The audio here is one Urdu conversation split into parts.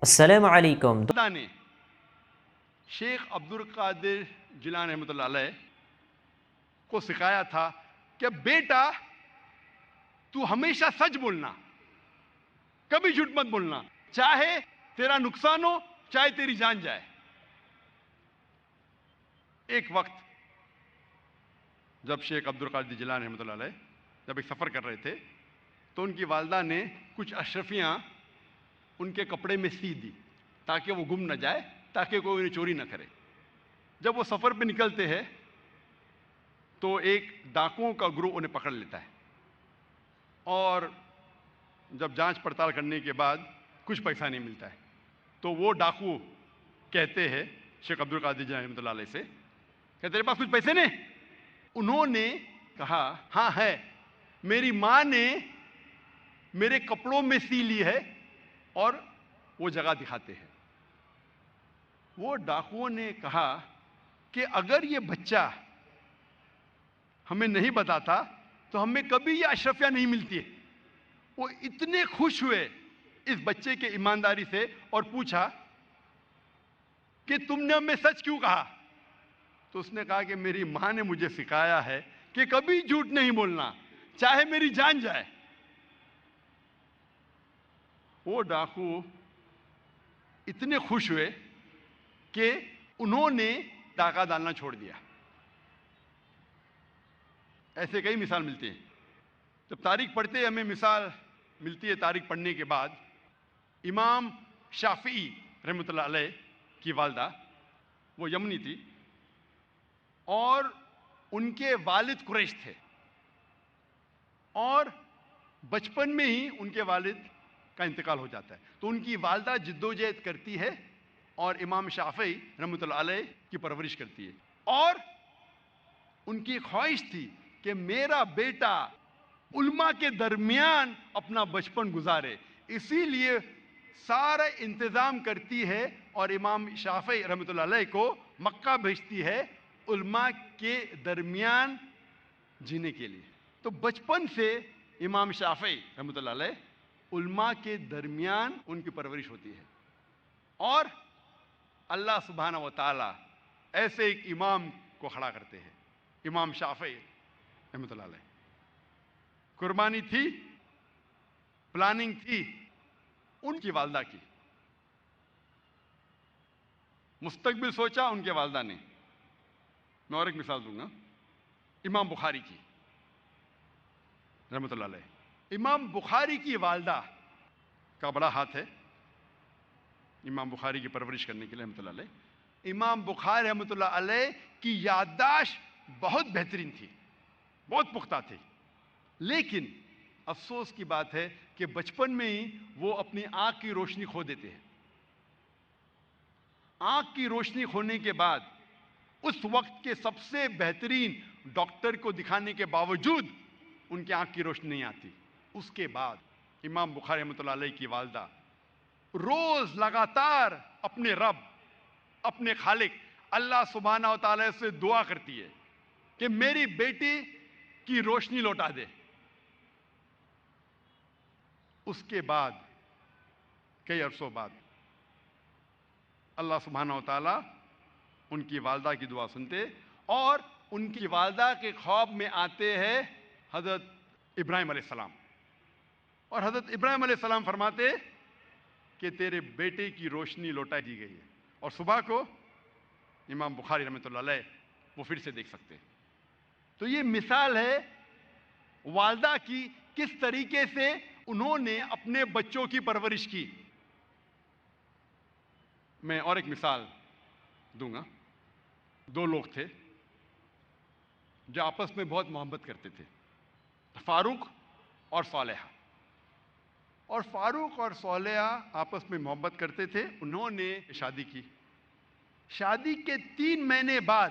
السلام علیکم خدا نے شیخ عبد القادر جیلانی رحمۃ اللہ علیہ کو سکھایا تھا کہ بیٹا تو ہمیشہ سچ بولنا، کبھی جھوٹ مت بولنا، چاہے تیرا نقصان ہو چاہے تیری جان جائے۔ ایک وقت جب شیخ عبد القادر جیلانی رحمۃ اللہ علیہ جب ایک سفر کر رہے تھے تو ان کی والدہ نے کچھ اشرفیاں ان کے کپڑے میں سی دی تاکہ وہ گم نہ جائے، تاکہ کوئی انہیں چوری نہ کرے۔ جب وہ سفر پہ نکلتے ہیں تو ایک ڈاکوؤں کا گروہ انہیں پکڑ لیتا ہے، اور جب جانچ پڑتال کرنے کے بعد کچھ پیسہ نہیں ملتا ہے تو وہ ڈاکو کہتے ہیں شیخ عبد القادر جیلانی رحمۃ اللہ علیہ سے کہ تیرے پاس کچھ پیسے نہیں؟ انہوں نے کہا ہاں ہے، میری ماں نے میرے کپڑوں میں سی لی ہے، اور وہ جگہ دکھاتے ہیں۔ وہ ڈاکوؤں نے کہا کہ اگر یہ بچہ ہمیں نہیں بتاتا تو ہمیں کبھی یہ اشرفیاں نہیں ملتی ہے۔ وہ اتنے خوش ہوئے اس بچے کے ایمانداری سے اور پوچھا کہ تم نے ہمیں سچ کیوں کہا؟ تو اس نے کہا کہ میری ماں نے مجھے سکھایا ہے کہ کبھی جھوٹ نہیں بولنا، چاہے میری جان جائے۔ وہ ڈاکو اتنے خوش ہوئے کہ انہوں نے ڈاکہ ڈالنا چھوڑ دیا۔ ایسے کئی مثال ملتی ہیں۔ جب تاریخ پڑھتے ہمیں مثال ملتی ہے، تاریخ پڑھنے کے بعد امام شافعی رحمۃ اللہ علیہ کی والدہ وہ یمنی تھی، اور ان کے والد قریش تھے، اور بچپن میں ہی ان کے والد کا انتقال ہو جاتا ہے، تو ان کی والدہ جدوجہد کرتی ہے اور امام شافعی رحمۃ اللہ علیہ کی پرورش کرتی ہے، اور ان کی خواہش تھی کہ میرا بیٹا علماء کے درمیان اپنا بچپن گزارے، اسی لیے سارا انتظام کرتی ہے اور امام شافعی رحمۃ اللہ علیہ کو مکہ بھیجتی ہے علماء کے درمیان جینے کے لیے۔ تو بچپن سے امام شافعی رحمۃ اللہ علیہ علماء کے درمیان ان کی پرورش ہوتی ہے، اور اللہ سبحانہ و تعالی ایسے ایک امام کو کھڑا کرتے ہیں، امام شافعی رحمۃ اللہ علیہ۔ قربانی تھی، پلاننگ تھی ان کی والدہ کی، مستقبل سوچا ان کے والدہ نے۔ میں اور ایک مثال دوں گا، امام بخاری کی رحمۃ اللہ علیہ۔ امام بخاری کی والدہ کا بڑا ہاتھ ہے امام بخاری کی پرورش کرنے کے لیے رحمۃ اللہ علیہ۔ امام بخاری رحمۃ اللہ علیہ کی یادداشت بہت بہترین تھی، بہت پختہ تھی، لیکن افسوس کی بات ہے کہ بچپن میں ہی وہ اپنی آنکھ کی روشنی کھو دیتے ہیں۔ آنکھ کی روشنی کھونے کے بعد اس وقت کے سب سے بہترین ڈاکٹر کو دکھانے کے باوجود ان کی آنکھ کی روشنی نہیں آتی۔ اس کے بعد امام بخاری رحمۃ اللہ علیہ کی والدہ روز لگاتار اپنے رب، اپنے خالق اللہ سبحانہ و تعالی سے دعا کرتی ہے کہ میری بیٹی کی روشنی لوٹا دے۔ اس کے بعد کئی عرصوں بعد اللہ سبحانہ و تعالی ان کی والدہ کی دعا سنتے، اور ان کی والدہ کے خواب میں آتے ہیں حضرت ابراہیم علیہ السلام، اور حضرت ابراہیم علیہ السلام فرماتے کہ تیرے بیٹے کی روشنی لوٹا دی گئی ہے، اور صبح کو امام بخاری رحمۃ اللہ علیہ وہ پھر سے دیکھ سکتے ہیں۔ تو یہ مثال ہے والدہ کی، کس طریقے سے انہوں نے اپنے بچوں کی پرورش کی۔ میں اور ایک مثال دوں گا۔ دو لوگ تھے جو آپس میں بہت محبت کرتے تھے، فاروق اور صالحہ۔ اور فاروق اور صالحہ آپس میں محبت کرتے تھے، انہوں نے شادی کی۔ شادی کے 3 مہینے بعد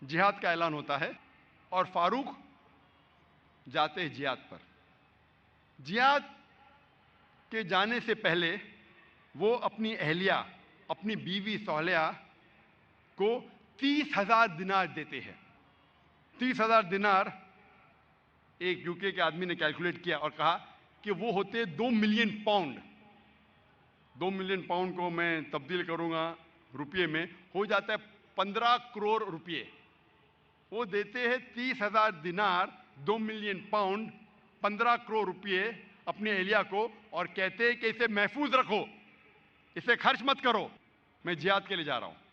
جہاد کا اعلان ہوتا ہے، اور فاروق جاتے ہیں جہاد پر۔ جہاد کے جانے سے پہلے وہ اپنی اہلیہ، اپنی بیوی صالحہ کو 30,000 دینار دیتے ہیں۔ 30,000 دینار ایک یوکے کے آدمی نے کیلکولیٹ کیا اور کہا کہ وہ ہوتے 2 ملین پاؤنڈ۔ 2 ملین پاؤنڈ کو میں تبدیل کروں گا روپیے میں، ہو جاتا ہے 15 کروڑ روپیے۔ وہ دیتے ہیں 30,000 دینار، 2 ملین پاؤنڈ، 15 کروڑ روپیے اپنی اہلیہ کو، اور کہتے ہیں کہ اسے محفوظ رکھو، اسے خرچ مت کرو، میں جہاد کے لیے جا رہا ہوں۔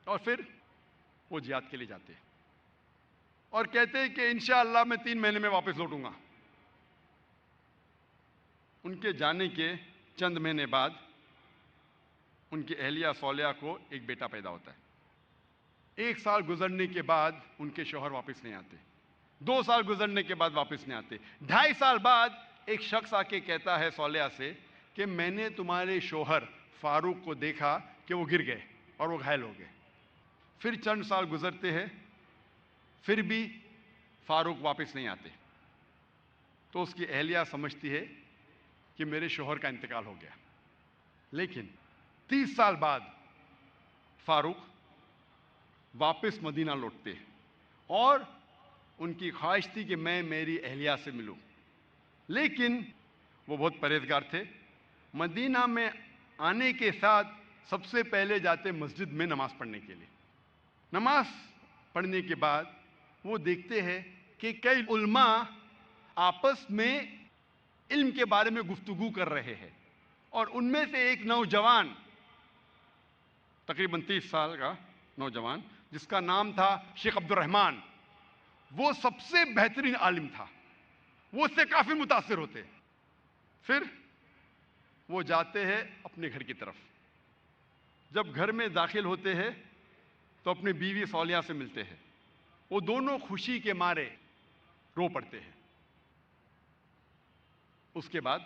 اور پھر وہ جہاد کے لیے جاتے ہیں اور کہتے ہیں کہ انشاءاللہ میں 3 مہینے میں واپس لوٹوں گا۔ ان کے جانے کے چند مہینے بعد ان کی اہلیہ صالحہ کو ایک بیٹا پیدا ہوتا ہے۔ 1 سال گزرنے کے بعد ان کے شوہر واپس نہیں آتے، 2 سال گزرنے کے بعد واپس نہیں آتے، 2.5 سال بعد ایک شخص آ کے کہتا ہے صالحہ سے کہ میں نے تمہارے شوہر فاروق کو دیکھا کہ وہ گر گئے اور وہ گھائل ہو گئے۔ پھر چند سال گزرتے ہیں، پھر بھی فاروق واپس نہیں آتے، تو اس کی اہلیہ سمجھتی ہے کہ میرے شوہر کا انتقال ہو گیا۔ لیکن 30 سال بعد فاروق واپس مدینہ لوٹتے ہیں اور ان کی خواہش تھی کہ میں میری اہلیہ سے ملوں، لیکن وہ بہت پرہیزگار تھے۔ مدینہ میں آنے کے ساتھ سب سے پہلے جاتے مسجد میں نماز پڑھنے کے لیے۔ نماز پڑھنے کے بعد وہ دیکھتے ہیں کہ کئی علماء آپس میں علم کے بارے میں گفتگو کر رہے ہیں، اور ان میں سے ایک نوجوان، تقریباً 30 سال کا نوجوان، جس کا نام تھا شیخ عبد الرحمن، وہ سب سے بہترین عالم تھا، وہ اس سے کافی متاثر ہوتے۔ پھر وہ جاتے ہیں اپنے گھر کی طرف۔ جب گھر میں داخل ہوتے ہیں تو اپنی بیوی صالحہ سے ملتے ہیں، وہ دونوں خوشی کے مارے رو پڑتے ہیں۔ اس کے بعد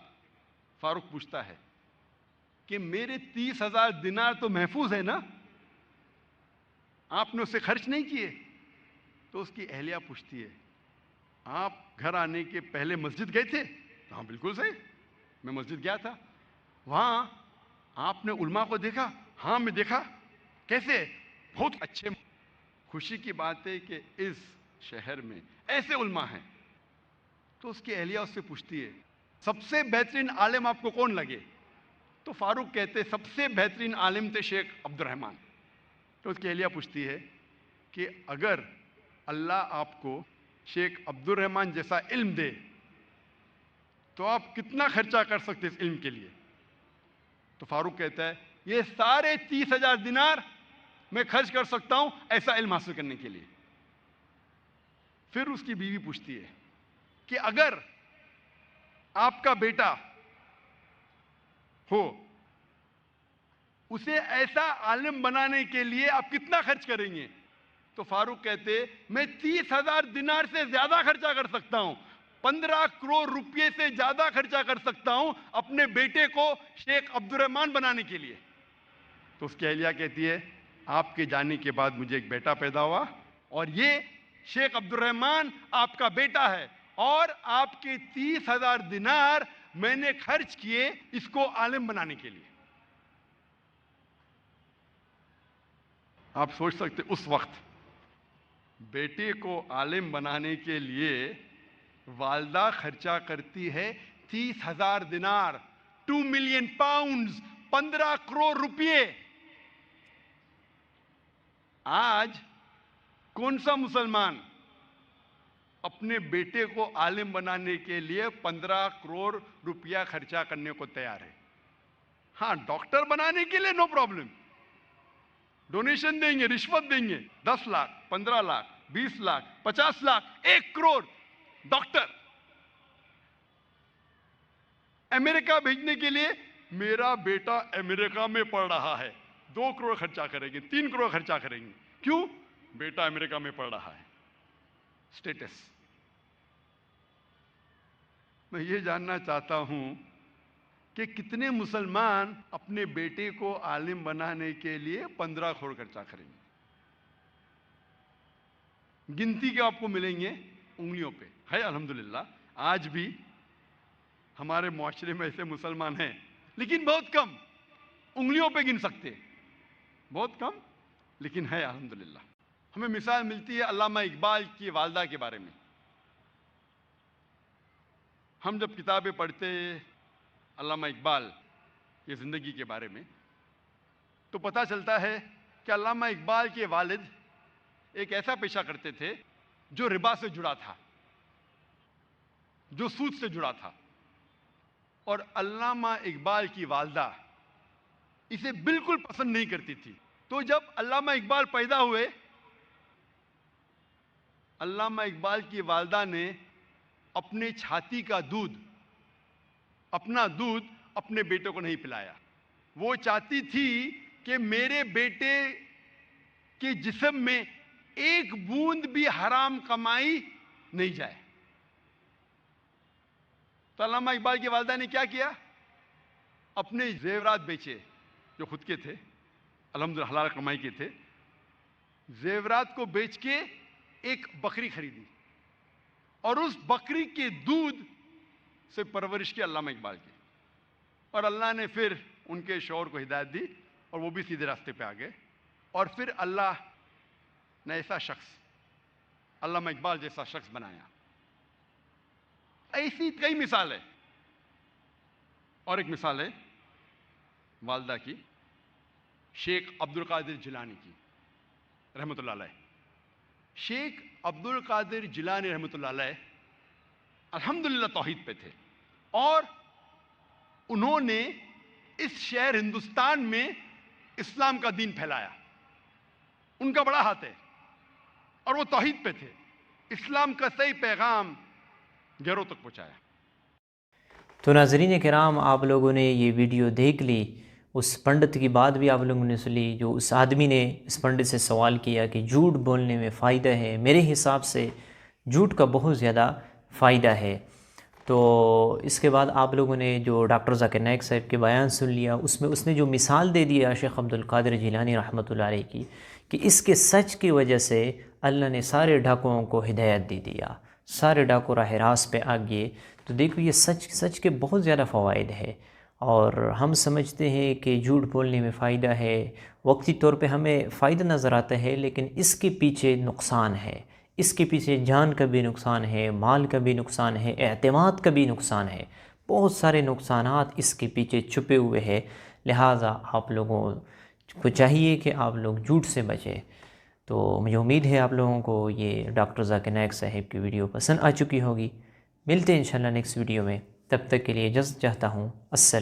فاروق پوچھتا ہے کہ میرے 30,000 دینار تو محفوظ ہے نا، آپ نے اسے خرچ نہیں کیے؟ تو اس کی اہلیہ پوچھتی ہے آپ گھر آنے کے پہلے مسجد گئے تھے؟ ہاں بالکل صحیح، میں مسجد گیا تھا۔ وہاں آپ نے علماء کو دیکھا؟ ہاں میں دیکھا۔ کیسے؟ بہت اچھے۔ خوشی کی بات ہے کہ اس شہر میں ایسے علماء ہیں۔ تو اس کی اہلیہ اس سے پوچھتی ہے سب سے بہترین عالم آپ کو کون لگے؟ تو فاروق کہتے سب سے بہترین عالم تھے شیخ عبد الرحمن۔ تو اس کی اہلیہ پوچھتی ہے کہ اگر اللہ آپ کو شیخ عبد الرحمن جیسا علم دے تو آپ کتنا خرچہ کر سکتے اس علم کے لیے؟ تو فاروق کہتا ہے یہ سارے 30,000 دینار میں خرچ کر سکتا ہوں ایسا علم حاصل کرنے کے لیے۔ پھر اس کی بیوی پوچھتی ہے کہ اگر آپ کا بیٹا ہو، اسے ایسا عالم بنانے کے لیے آپ کتنا خرچ کریں گے؟ تو فاروق کہتے میں 30,000 دینار سے زیادہ خرچہ کر سکتا ہوں، 15 کروڑ روپے سے زیادہ خرچہ کر سکتا ہوں اپنے بیٹے کو شیخ عبد الرحمن بنانے کے لیے۔ تو اس کی اہلیہ کہتی ہے آپ کے جانے کے بعد مجھے ایک بیٹا پیدا ہوا، اور یہ شیخ عبد الرحمن آپ کا بیٹا ہے، اور آپ کے 30,000 دینار میں نے خرچ کیے اس کو عالم بنانے کے لیے۔ آپ سوچ سکتے اس وقت بیٹے کو عالم بنانے کے لیے والدہ خرچہ کرتی ہے 30,000 دینار، 2 ملین پاؤنڈز، 15 کروڑ روپے۔ آج کون سا مسلمان اپنے بیٹے کو عالم بنانے کے لیے 15 کروڑ روپیہ خرچہ کرنے کو تیار ہے؟ ہاں ڈاکٹر بنانے کے لیے نو پرابلم، ڈونیشن دیں گے، رشوت دیں گے، 10 لاکھ، 15 لاکھ، 20 لاکھ، 50 لاکھ، 1 کروڑ ڈاکٹر۔ امریکہ بھیجنے کے لیے میرا بیٹا امریکہ میں پڑھ رہا ہے، 2 کروڑ خرچہ کریں گے، 3 کروڑ خرچہ کریں گے۔ کیوں؟ بیٹا امریکہ میں پڑھ رہا ہے، سٹیٹس۔ میں یہ جاننا چاہتا ہوں کہ کتنے مسلمان اپنے بیٹے کو عالم بنانے کے لیے 15 کروڑ خرچہ کریں گے؟ گنتی کے آپ کو ملیں گے انگلیوں پہ۔ ہے الحمدللہ آج بھی ہمارے معاشرے میں ایسے مسلمان ہیں، لیکن بہت کم، انگلیوں پہ گن سکتے، بہت کم، لیکن ہے الحمدللہ۔ ہمیں مثال ملتی ہے علامہ اقبال کی والدہ کے بارے میں۔ ہم جب کتابیں پڑھتے علامہ اقبال کی زندگی کے بارے میں تو پتہ چلتا ہے کہ علامہ اقبال کے والد ایک ایسا پیشہ کرتے تھے جو ربا سے جڑا تھا، جو سود سے جڑا تھا، اور علامہ اقبال کی والدہ اسے بالکل پسند نہیں کرتی تھی۔ تو جب علامہ اقبال پیدا ہوئے، علامہ اقبال کی والدہ نے اپنے چھاتی کا دودھ، اپنا دودھ اپنے بیٹے کو نہیں پلایا۔ وہ چاہتی تھی کہ میرے بیٹے کے جسم میں ایک بوند بھی حرام کمائی نہیں جائے۔ تو علامہ اقبال کی والدہ نے کیا کیا؟ اپنے زیورات بیچے جو خود کے تھے، الحمدللہ حلال کمائی کے تھے، زیورات کو بیچ کے ایک بکری خریدی اور اس بکری کے دودھ سے پرورش کی علامہ اقبال کی، اور اللہ نے پھر ان کے شوہر کو ہدایت دی اور وہ بھی سیدھے راستے پہ آ گئے، اور پھر اللہ نے ایسا شخص، علامہ اقبال جیسا شخص بنایا۔ ایسی کئی مثال ہے، اور ایک مثال ہے والدہ کی، شیخ عبد القادر جیلانی کی رحمۃ اللہ علیہ۔ شیخ عبد القادر جیلانی رحمۃ اللہ علیہ الحمدللہ توحید پہ تھے، اور انہوں نے اس شہر ہندوستان میں اسلام کا دین پھیلایا۔ ان کا بڑا ہاتھ ہے، اور وہ توحید پہ تھے، اسلام کا صحیح پیغام گھروں تک پہنچایا۔ تو ناظرین کرام، آپ لوگوں نے یہ ویڈیو دیکھ لی، اس پنڈت کی بات بھی آپ لوگوں نے سنی، جو اس آدمی نے اس پنڈت سے سوال کیا کہ جھوٹ بولنے میں فائدہ ہے۔ میرے حساب سے جھوٹ کا بہت زیادہ فائدہ ہے۔ تو اس کے بعد آپ لوگوں نے جو ڈاکٹر ذاکر نائک صاحب کے بیان سن لیا، اس میں اس نے جو مثال دے دیا شیخ عبد القادر جیلانی رحمۃ اللہ علیہ کی، کہ اس کے سچ کی وجہ سے اللہ نے سارے ڈاکوؤں کو ہدایت دے دیا، سارے ڈاکو راہ راست پہ آ گئے۔ تو دیکھو یہ سچ کے بہت زیادہ فوائد ہے، اور ہم سمجھتے ہیں کہ جھوٹ بولنے میں فائدہ ہے، وقتی طور پہ ہمیں فائدہ نظر آتا ہے، لیکن اس کے پیچھے نقصان ہے، اس کے پیچھے جان کا بھی نقصان ہے، مال کا بھی نقصان ہے، اعتماد کا بھی نقصان ہے، بہت سارے نقصانات اس کے پیچھے چھپے ہوئے ہیں۔ لہٰذا آپ لوگوں کو چاہیے کہ آپ لوگ جھوٹ سے بچیں۔ تو مجھے امید ہے آپ لوگوں کو یہ ڈاکٹر ذاکر نائک صاحب کی ویڈیو پسند آ چکی ہوگی۔ ملتے ہیں انشاءاللہ نیکسٹ ویڈیو میں، تب تک کے لیے اجازت چاہتا ہوں۔ السلام